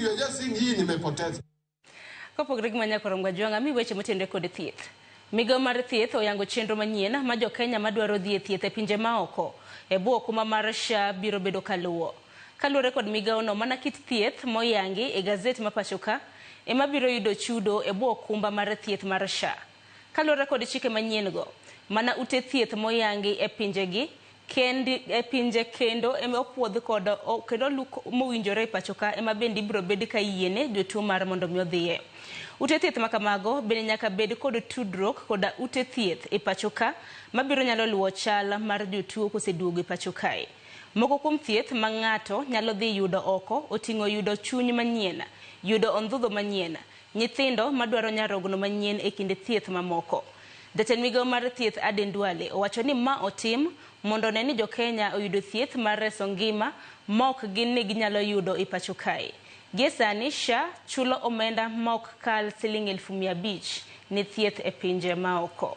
You're just saying hii nimepoteza. Kopogre gimanya koromga jwanga mi weche motende kod thieth. Migawo mar thieth oyango chenro manyien ma jokenya madwaro dhi e thieth e pinje maoko e bwo kuma mar SHA biro bedo kaluwo. Kaluwore kod migawo no, mana kit thieth moyangi e gazet ma pachoka ema biro yudo chudo e bwo okumba mar thieth mar SHA. Kaluwore kod chike manyien go, mana ute thieth moyangi e pinje kendo ema opuodh kod kendo luk mowinjore e pachoka ema bende biro bed ka yiene jotuo mar mondo mi odhiye. Ute thieth makamago bende nyaka bed kod tudruok koda ute thieth e pachoka mabiro nyalo luwo chal mar jotuo koseduogo e pachokae. Moko kuom thieth ma ng'ato nyalo dhi yudo oko oting'o yudo chuny manyien, yudo ondhudho manyien, nyithindo madwaro nyarogno manyien e kinde thieth mamoko. Jatend migawo mar thieth Aden Duale owacho ni ma otim mondo ne ni jokenya oyudo thieth mar reso ngima mok gin ni ginyalo yudo e pachokae. Gie sani SHA chulo omenda mok kal Sh500,000 ni thieth e pinje maoko.